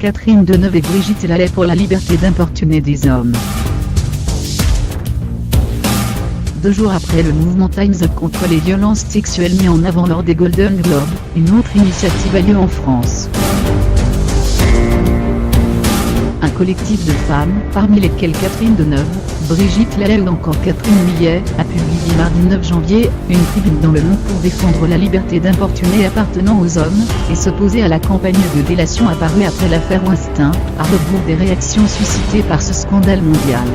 Catherine Deneuve et Brigitte Lallez pour la liberté d'importuner des hommes. 2 jours après le mouvement Time's Up contre les violences sexuelles mis en avant lors des Golden Globes, une autre initiative a lieu en France. Un collectif de femmes, parmi lesquelles Catherine Deneuve, Brigitte Lallez ou encore Catherine Millet, a publié mardi 9 janvier, une tribune dans Le Monde pour défendre la liberté d'importuner appartenant aux hommes, et s'opposer à la campagne de délation apparue après l'affaire Weinstein, à rebours des réactions suscitées par ce scandale mondial.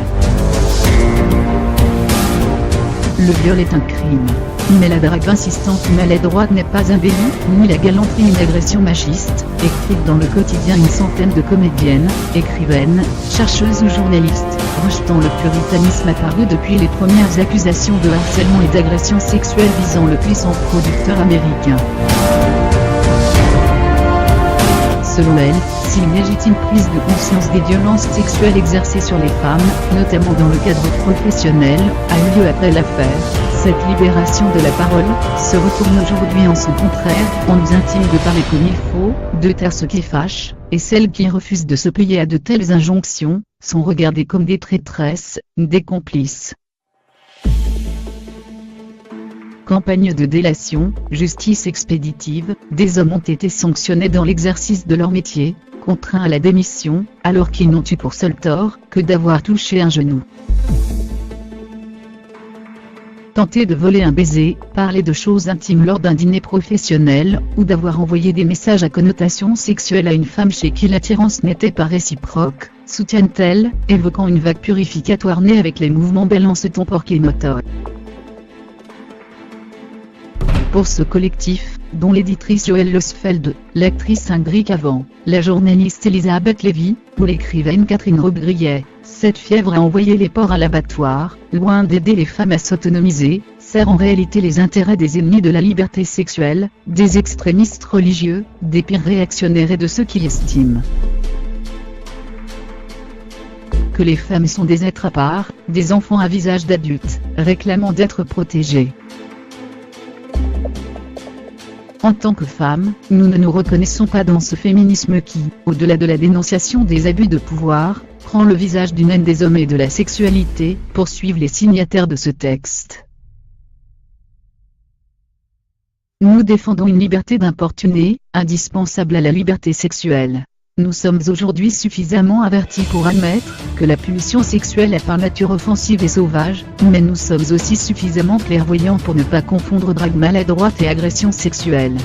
Le viol est un crime. Mais la drague insistante ou maladroite n'est pas un délit, ni la galanterie une agression machiste, écrite dans le quotidien une centaine de comédiennes, écrivaines, chercheuses ou journalistes, rejetant le puritanisme apparu depuis les premières accusations de harcèlement et d'agression sexuelle visant le puissant producteur américain. Selon elle, si une légitime prise de conscience des violences sexuelles exercées sur les femmes, notamment dans le cadre professionnel, a eu lieu après l'affaire, cette libération de la parole se retourne aujourd'hui en son contraire, on nous intime de parler comme il faut, de taire ce qui fâche, et celles qui refusent de se plier à de telles injonctions, sont regardées comme des traîtresses, des complices. Campagne de délation, justice expéditive, des hommes ont été sanctionnés dans l'exercice de leur métier, contraints à la démission, alors qu'ils n'ont eu pour seul tort que d'avoir touché un genou. Tenter de voler un baiser, parler de choses intimes lors d'un dîner professionnel, ou d'avoir envoyé des messages à connotation sexuelle à une femme chez qui l'attirance n'était pas réciproque, soutiennent-elles, évoquant une vague purificatoire née avec les mouvements Balance-ton porc et Motor. Pour ce collectif, dont l'éditrice Joëlle Losfeld, l'actrice Ingrid Cavan, la journaliste Elisabeth Lévy, ou l'écrivaine Catherine Robbe-Grillet, cette fièvre a envoyé les porcs à l'abattoir, loin d'aider les femmes à s'autonomiser, sert en réalité les intérêts des ennemis de la liberté sexuelle, des extrémistes religieux, des pires réactionnaires et de ceux qui estiment que les femmes sont des êtres à part, des enfants à visage d'adulte, réclamant d'être protégés. En tant que femmes, nous ne nous reconnaissons pas dans ce féminisme qui, au-delà de la dénonciation des abus de pouvoir, prend le visage d'une haine des hommes et de la sexualité, poursuivent les signataires de ce texte. Nous défendons une liberté d'importuner, indispensable à la liberté sexuelle. Nous sommes aujourd'hui suffisamment avertis pour admettre que la pulsion sexuelle est par nature offensive et sauvage, mais nous sommes aussi suffisamment clairvoyants pour ne pas confondre drague maladroite et agression sexuelle.